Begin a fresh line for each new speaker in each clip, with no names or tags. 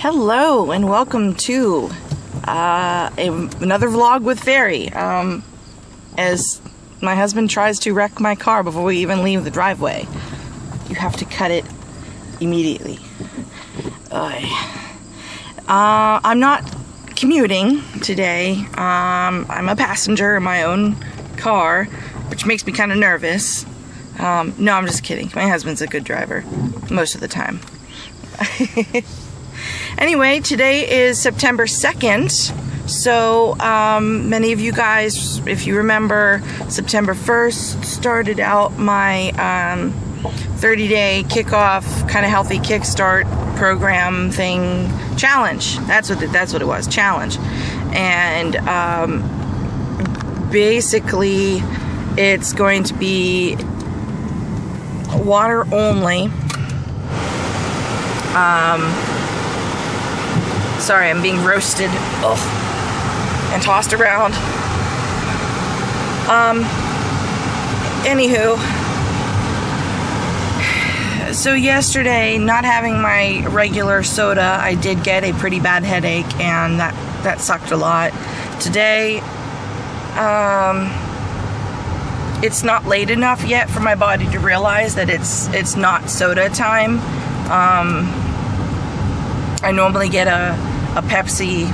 Hello and welcome to another vlog with Faery. As my husband tries to wreck my car before we even leave the driveway. You have to cut it immediately. I'm not commuting today. I'm a passenger in my own car, which makes me kind of nervous. No, I'm just kidding. My husband's a good driver most of the time. Anyway, today is September 2nd, so many of you guys, if you remember, September 1st started out my 30-day kickoff, kind of healthy kickstart program thing, challenge. That's what it was, challenge. And basically, it's going to be water only. Sorry, I'm being roasted and tossed around. Anywho, so yesterday, not having my regular soda, I did get a pretty bad headache, and that sucked a lot. Today, it's not late enough yet for my body to realize that it's not soda time. I normally get a Pepsi.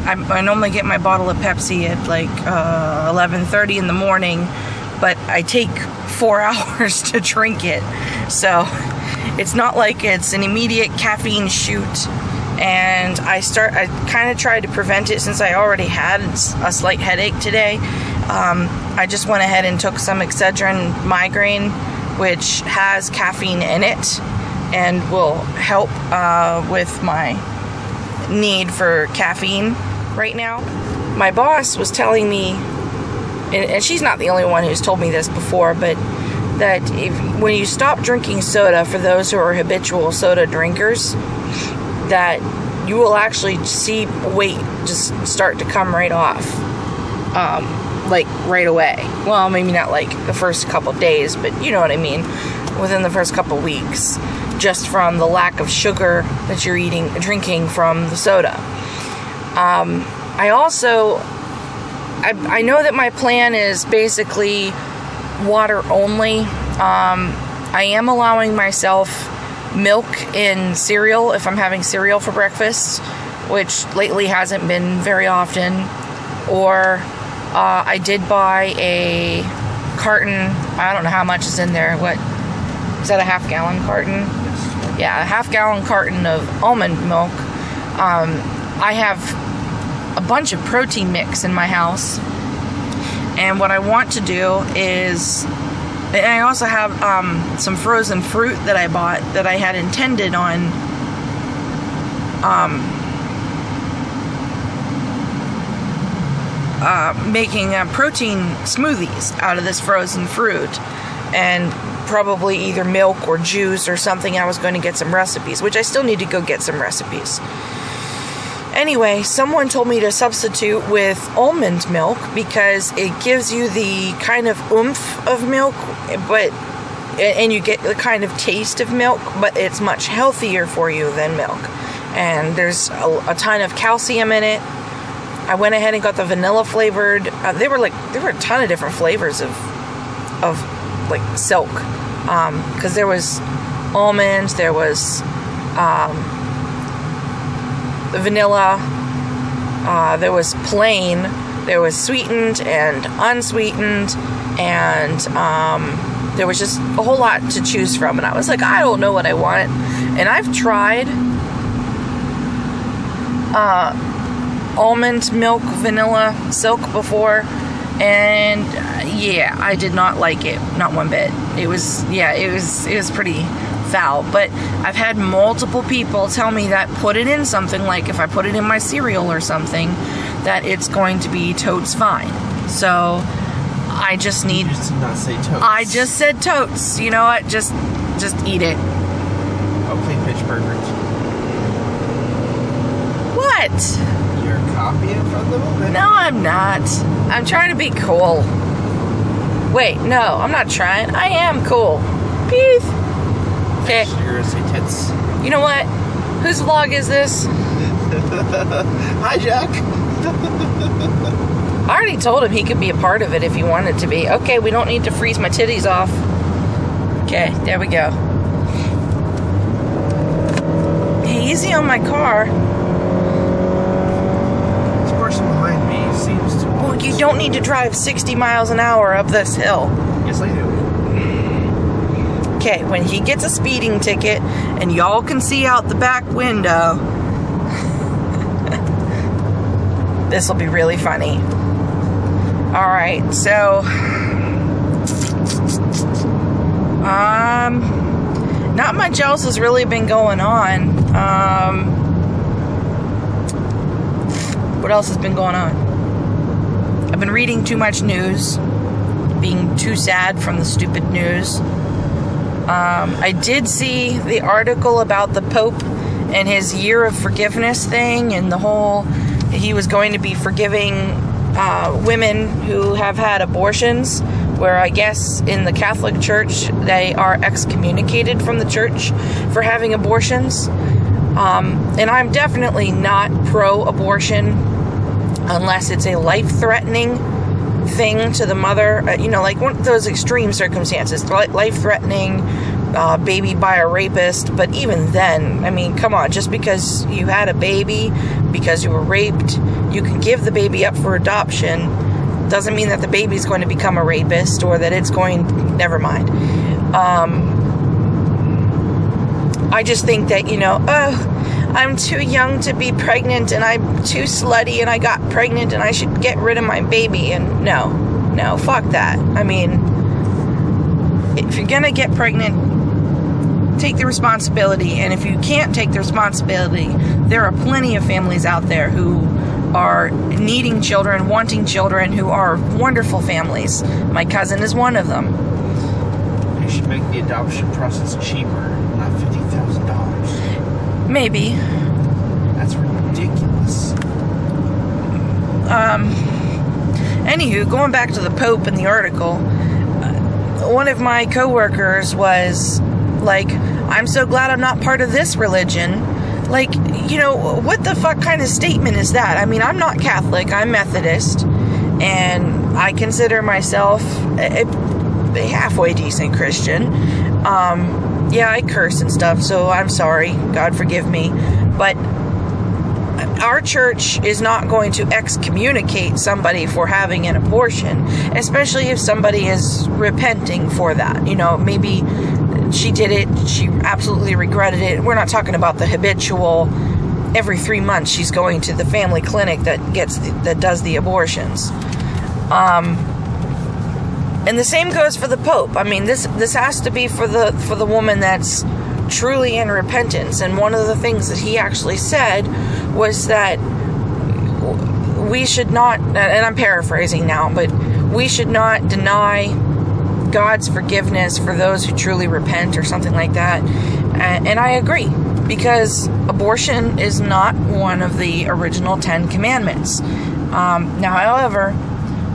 I normally get my bottle of Pepsi at like 11:30 in the morning, but I take 4 hours to drink it, so it's not like it's an immediate caffeine shoot. And I kind of tried to prevent it since I already had a slight headache today. I just went ahead and took some Excedrin migraine, which has caffeine in it and will help with my need for caffeine right now. My boss was telling me, and she's not the only one who's told me this before, but that when you stop drinking soda, for those who are habitual soda drinkers, that you will actually see weight just start to come right off, like right away. Well, maybe not like the first couple days, but you know what I mean, within the first couple weeks, just from the lack of sugar that you're drinking from the soda. I know that my plan is basically water only. I am allowing myself milk in cereal if I'm having cereal for breakfast, which lately hasn't been very often. Or I did buy a carton. I don't know how much is in there. What is that, a half-gallon carton? Yeah, a half-gallon carton of almond milk. I have a bunch of protein mix in my house, and what I want to do is, and I also have some frozen fruit that I bought that I had intended on making protein smoothies out of this frozen fruit, and probably either milk or juice or something. I was going to get some recipes, which I still need to go get some recipes. Anyway, someone told me to substitute with almond milk because it gives you the kind of oomph of milk, and you get the kind of taste of milk, but it's much healthier for you than milk. And there's a ton of calcium in it. I went ahead and got the vanilla flavored. There were a ton of different flavors of like silk, because there was almonds, there was vanilla, there was plain, there was sweetened and unsweetened, and there was just a whole lot to choose from. And I was like, I don't know what I want. And I've tried almond milk vanilla silk before, and yeah, I did not like it, not one bit. It was pretty foul. But I've had multiple people tell me that put it in something, like if I put it in my cereal or something, that it's going to be totes fine. So I just need. You did not say totes. I just said totes. You know what? Just eat it.
Okay, pitch perfect.
What?
You're copying from the movie?
No, I'm not. I'm trying to be cool. Wait, no, I'm not trying. I am cool. Peace. Okay.
You're gonna say tits.
You know what? Whose vlog is this?
Hi, Jack.
I already told him he could be a part of it if he wanted to be. Okay, we don't need to freeze my titties off. Okay, there we go. Hey, easy on my car.
This person behind me seems to...
Well, you don't need to drive 60 miles an hour up this hill.
Yes, I do.
Okay, when he gets a speeding ticket and y'all can see out the back window, this will be really funny. Alright, so not much else has really been going on. What else has been going on? I've been reading too much news, being too sad from the stupid news. I did see the article about the Pope and his year of forgiveness thing, and the whole, he was going to be forgiving women who have had abortions, where I guess in the Catholic Church they are excommunicated from the church for having abortions. And I'm definitely not pro-abortion unless it's a life-threatening thing to the mother, you know, like one of those extreme circumstances, life-threatening, baby by a rapist. But even then, I mean, come on, just because you had a baby, because you were raped, you can give the baby up for adoption, doesn't mean that the baby's going to become a rapist, or that it's going, never mind. I just think that, you know, I'm too young to be pregnant, and I'm too slutty, and I got pregnant, and I should get rid of my baby. And no, fuck that. I mean, if you're gonna get pregnant, take the responsibility. And if you can't take the responsibility, there are plenty of families out there who are needing children, wanting children, who are wonderful families. My cousin is one of them.
They should make the adoption process cheaper, not $50,000.
Maybe.
That's ridiculous.
Anywho, going back to the Pope and the article, one of my coworkers was like, I'm so glad I'm not part of this religion. Like, you know, what the fuck kind of statement is that? I mean, I'm not Catholic, I'm Methodist, and I consider myself a halfway decent Christian. Yeah, I curse and stuff, so I'm sorry. God forgive me. But our church is not going to excommunicate somebody for having an abortion, especially if somebody is repenting for that. You know, maybe she did it, she absolutely regretted it. We're not talking about the habitual, every 3 months she's going to the family clinic that does the abortions. And the same goes for the Pope. I mean, this has to be for the woman that's truly in repentance. And one of the things that he actually said was that we should not, and I'm paraphrasing now, but we should not deny God's forgiveness for those who truly repent, or something like that. And I agree, because abortion is not one of the original 10 commandments. Now, however,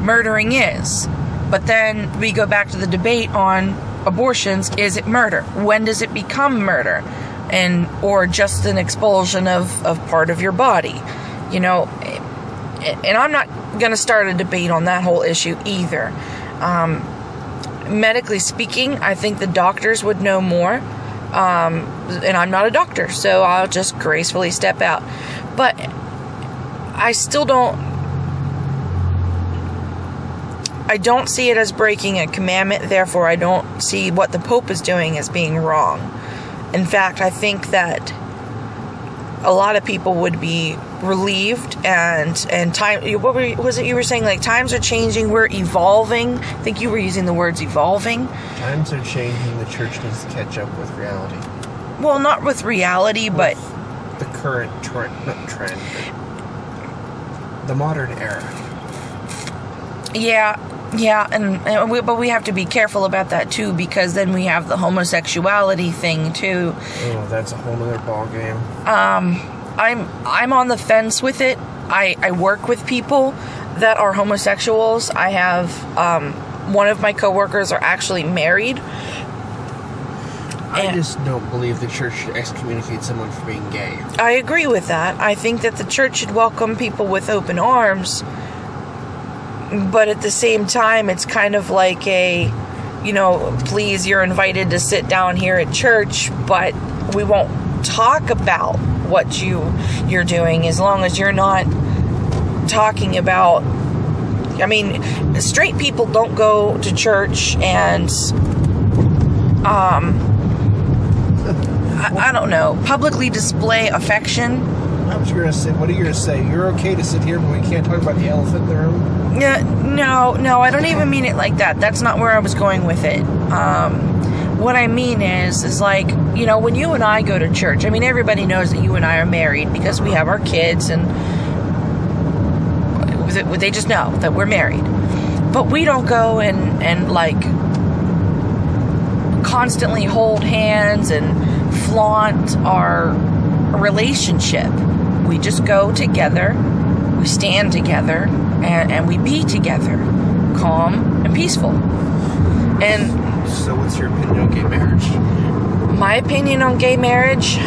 murdering is. But then we go back to the debate on abortions. Is it murder? When does it become murder? Or just an expulsion of part of your body? You know, and I'm not going to start a debate on that whole issue either. Medically speaking, I think the doctors would know more. And I'm not a doctor, so I'll just gracefully step out. But I still don't see it as breaking a commandment, therefore I don't see what the Pope is doing as being wrong. In fact, I think that a lot of people would be relieved, and time, what was it you were saying, like, times are changing, we're evolving. I think you were using the words evolving.
Times are changing, the church needs to catch up with reality.
Well, not with reality, but
the current trend, not trend, but the modern era.
Yeah, but we have to be careful about that too, because then we have the homosexuality thing too.
Oh, that's a whole other ball game.
I'm on the fence with it. I work with people that are homosexuals. I have one of my coworkers are actually married.
I just don't believe the church should excommunicate someone for being gay.
I agree with that. I think that the church should welcome people with open arms. But at the same time, it's kind of like a, please, you're invited to sit down here at church, but we won't talk about what you're doing as long as you're not talking about. I mean, straight people don't go to church and I don't know, publicly display affection.
I was going to say, what are you going to say? You're okay to sit here, but we can't talk about the elephant in the room?
Yeah, no, I don't even mean it like that. That's not where I was going with it. What I mean is like, when you and I go to church, I mean, everybody knows that you and I are married because we have our kids, and they just know that we're married. But we don't go and like constantly hold hands and flaunt our relationship. We just go together, we stand together, and we be together, calm and peaceful. And
so what's your opinion on gay marriage?
My opinion on gay marriage,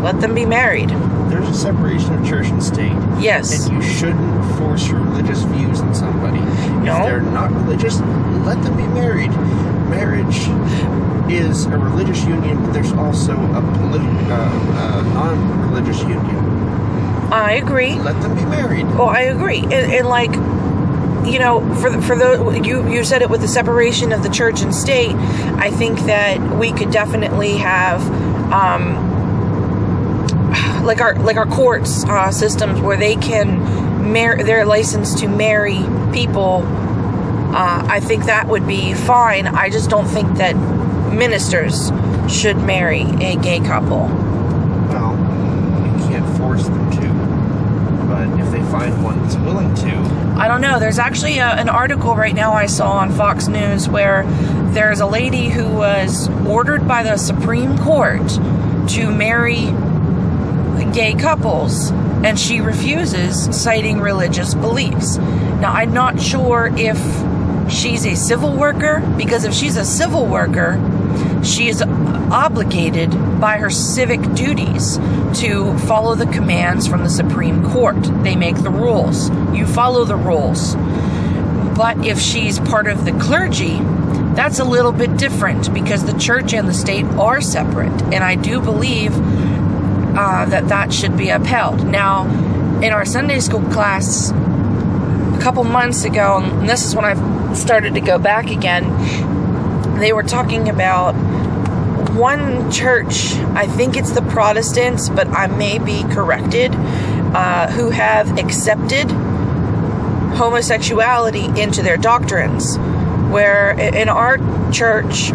let them be married.
There's a separation of church and state.
Yes.
And you shouldn't force your religious views on somebody.
No.
If they're not religious, let them be married. Marriage is a religious union, but there's also a non-religious union.
I agree.
Let them be married.
Well, I agree. And like, for the you said it with the separation of the church and state. I think that we could definitely have like our courts systems where they can they're licensed to marry people. I think that would be fine. I just don't think that ministers should marry a gay couple.
Well, you can't force them to, but if they find one that's willing to.
I don't know. There's actually an article right now I saw on Fox News where there's a lady who was ordered by the Supreme Court to marry gay couples, and she refuses, citing religious beliefs. Now, I'm not sure if she's a civil worker, because if she's a civil worker, she is obligated by her civic duties to follow the commands from the Supreme Court. They make the rules. You follow the rules. But if she's part of the clergy, that's a little bit different, because the church and the state are separate, and I do believe that should be upheld. Now, in our Sunday school class a couple months ago, and this is when I started to go back again, they were talking about one church, I think it's the Protestants, but I may be corrected, who have accepted homosexuality into their doctrines. Where in our church,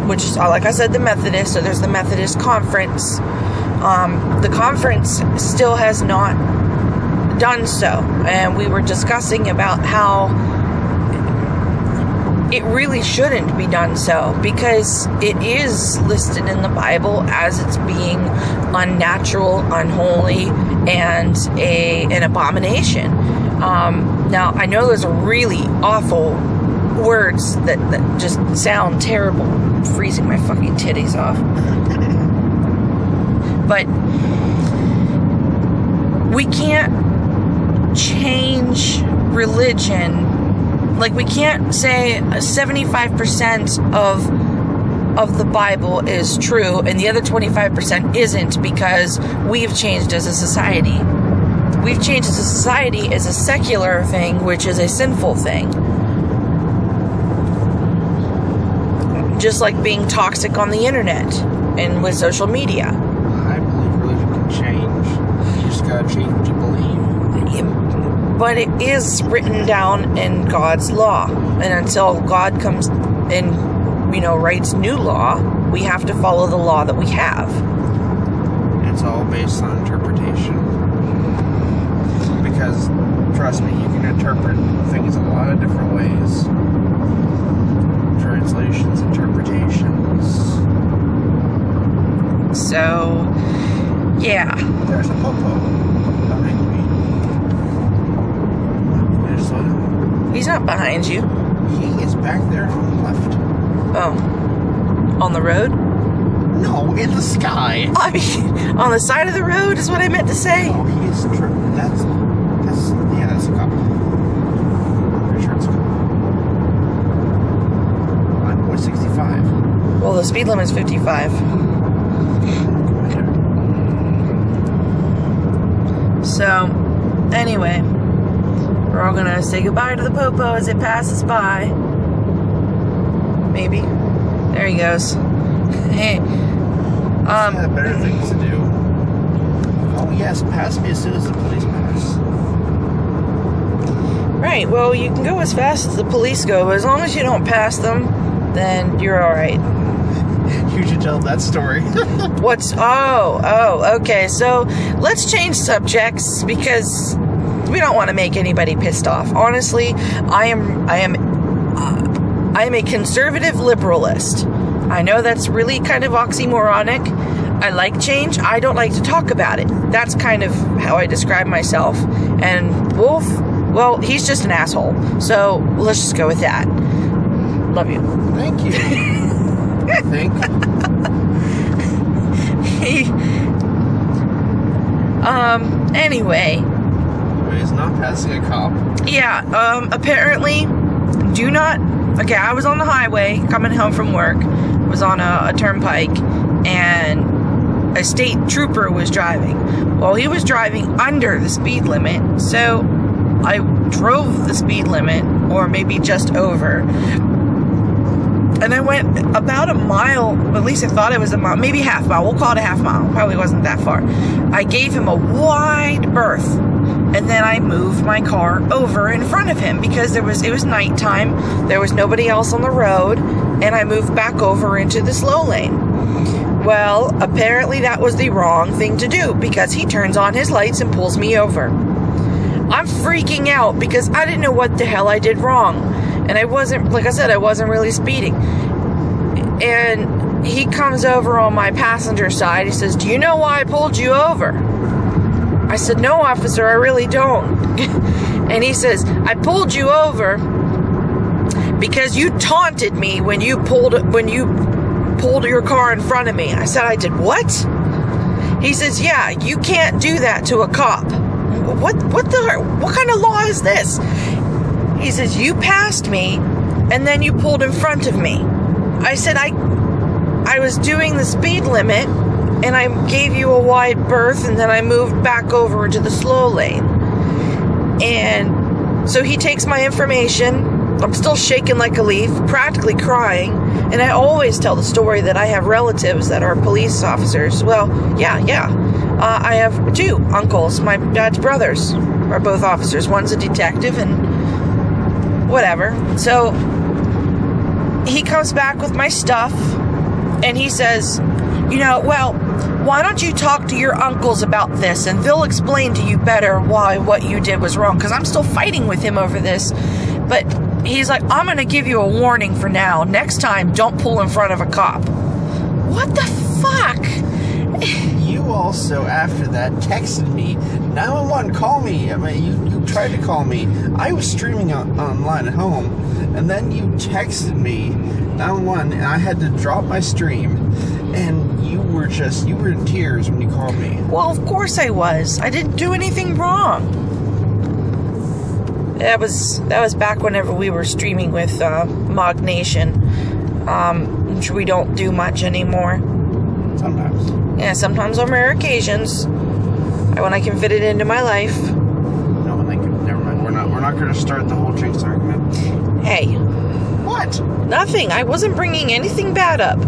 which is, like I said, the Methodist, so there's the Methodist Conference, the conference still has not done so. And we were discussing about how it really shouldn't be done so, because it is listed in the Bible as it's being unnatural, unholy, and an abomination. Now, I know those are really awful words that just sound terrible. I'm freezing my fucking titties off. But we can't change religion. Like, we can't say 75% of the Bible is true and the other 25% isn't, because we've changed as a society. We've changed as a society as a secular thing, which is a sinful thing. Just like being toxic on the internet and with social media.
I believe religion can change. You just gotta change what you believe.
But it is written down in God's law. And until God comes and, writes new law, we have to follow the law that we have.
It's all based on interpretation. Because, trust me, you can interpret things a lot of different ways. Translations, interpretations.
So, yeah.
There's a popo behind me.
He's not behind you.
He is back there on the left.
Oh. On the road?
No, in the sky.
I mean, on the side of the road is what I meant to say.
Oh, he's that's a cop. I'm pretty sure it's a cop. I'm 65.
Well, the speed limit is 55. So, anyway, we're all gonna say goodbye to the Popo as it passes by. Maybe. There he goes. Hey.
Better things to do. Oh yes, pass me as soon as the police pass.
Right, well, you can go as fast as the police go, but as long as you don't pass them, then you're alright.
You should tell that story.
Okay, so let's change subjects because we don't want to make anybody pissed off. Honestly, I am a conservative liberalist. I know that's really kind of oxymoronic. I like change. I don't like to talk about it. That's kind of how I describe myself. And Wolf, well, he's just an asshole. So let's just go with that. Love you.
Thank you. Thank you.
Anyway.
He's not passing a cop.
Yeah, apparently, okay, I was on the highway coming home from work, was on a turnpike, and a state trooper was driving. Well, he was driving under the speed limit, so I drove the speed limit, or maybe just over, and I went about a mile, at least I thought it was a mile, maybe half mile, we'll call it a half mile, probably wasn't that far. I gave him a wide berth, and then I moved my car over in front of him because it was nighttime, there was nobody else on the road, and I moved back over into the slow lane. Well, apparently that was the wrong thing to do because he turns on his lights and pulls me over. I'm freaking out because I didn't know what the hell I did wrong. And I wasn't, like I said, I wasn't really speeding. And he comes over on my passenger side. He says, "Do you know why I pulled you over?" I said, "No, officer, I really don't." And he says, "I pulled you over because you taunted me when you pulled your car in front of me." I said, "I did what?" He says, "Yeah, you can't do that to a cop." What kind of law is this? He says, "You passed me, and then you pulled in front of me." I said, I was doing the speed limit, and I gave you a wide berth, and then I moved back over into the slow lane. And so he takes my information. I'm still shaking like a leaf, practically crying, and I always tell the story that I have relatives that are police officers. Well, yeah. I have two uncles. My dad's brothers are both officers. One's a detective and whatever. So he comes back with my stuff and he says, "Well, why don't you talk to your uncles about this and they'll explain to you better why what you did was wrong," because I'm still fighting with him over this. But he's like, "I'm going to give you a warning for now. Next time, don't pull in front of a cop." What the fuck?
You also, after that, texted me, 911, call me. I mean, you tried to call me. I was streaming online at home, and then you texted me, 911, and I had to drop my stream, and you were in tears when you called me.
Well, of course I was. I didn't do anything wrong. That was back whenever we were streaming with Mog Nation, which we don't do much anymore.
Sometimes.
Yeah, sometimes on rare occasions, when I can fit it into my life.
No, never mind. We're not going to start the whole Jinx argument.
Hey.
What?
Nothing. I wasn't bringing anything bad up.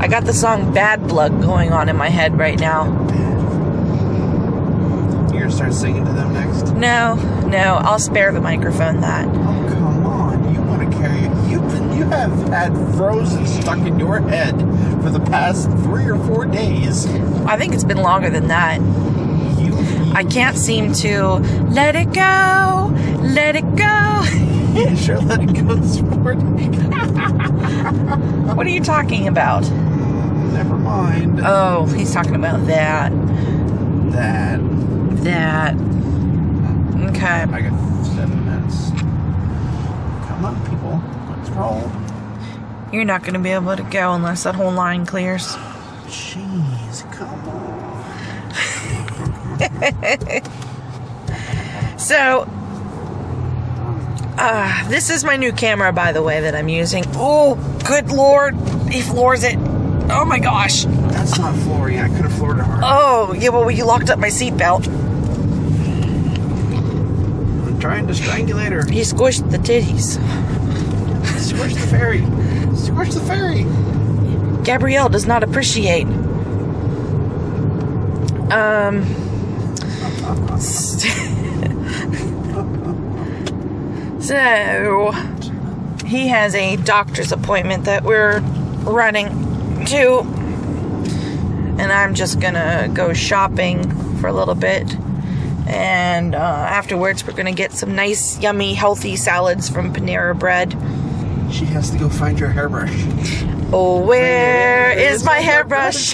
I got the song Bad Blood going on in my head right now.
You're going to start singing to them next?
No. I'll spare the microphone that.
Oh, come on. You want to carry it. You have had Frozen stuck in your head for the past 3 or 4 days.
I think it's been longer than that. I can't seem to let it go. Let it go.
Yeah, sure, let it go this morning.
What are you talking about?
Never mind.
Oh, he's talking about that.
That.
Okay.
I got 7 minutes. hole.
You're not going to be able to go unless that whole line clears.
Jeez, come on.
So, this is my new camera, by the way, that I'm using. Oh, good Lord. He floors it. Oh, my gosh.
That's not flooring. I could have floored it hard.
Oh, yeah, well, you locked up my seatbelt.
I'm trying to strangulate her.
He squished the titties.
Squish the fairy. Squish the fairy.
Gabrielle does not appreciate. So, he has a doctor's appointment that we're running to. And I'm just gonna go shopping for a little bit. And afterwards, we're gonna get some nice, yummy, healthy salads from Panera Bread.
She has to go find her hairbrush.
Oh, where is my hairbrush?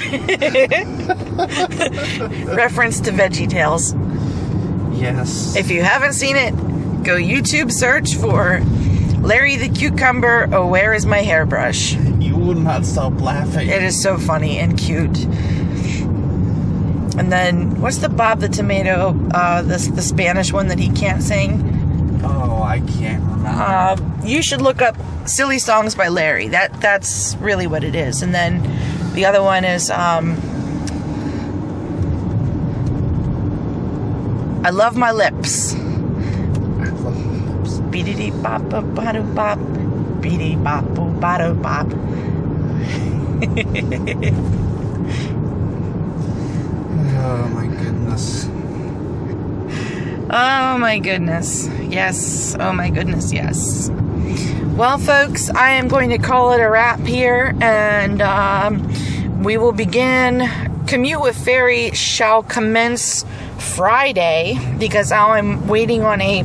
Reference to VeggieTales.
Yes.
If you haven't seen it, go YouTube search for Larry the Cucumber. Oh, where is my hairbrush?
You will not stop laughing.
It is so funny and cute. And then, what's the Bob the Tomato, the Spanish one that he can't sing?
Oh, I can't remember.
You should look up Silly Songs by Larry. That's really what it is. And then the other one is I Love My Lips.
I love my lips.
Beedity bop bop bop bop. Beedity bop bop bop bop.
Oh my goodness.
Oh my goodness. Yes. Oh my goodness, yes. Well, folks, I am going to call it a wrap here, and we will begin. Commute with Faery shall commence Friday, because now I'm waiting on a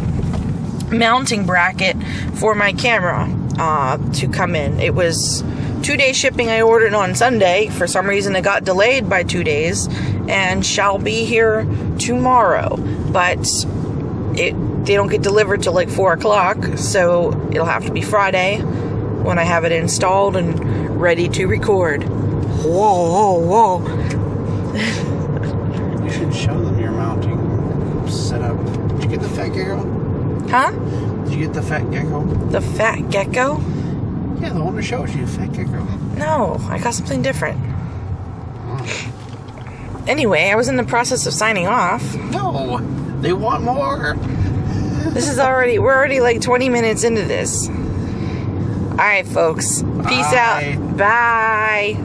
mounting bracket for my camera to come in. It was 2-day shipping. I ordered on Sunday. For some reason, it got delayed by 2 days, and shall be here tomorrow. But they don't get delivered till like 4 o'clock, so it'll have to be Friday when I have it installed and ready to record. Whoa, whoa, whoa.
You should show them your mounting setup. Did you get the fat gecko?
Huh?
Did you get the fat gecko?
The fat gecko?
Yeah, the one that shows you, fat gecko.
No, I got something different. Anyway, I was in the process of signing off.
No, they want more.
We're already like 20 minutes into this. Alright, folks. Peace out. Bye.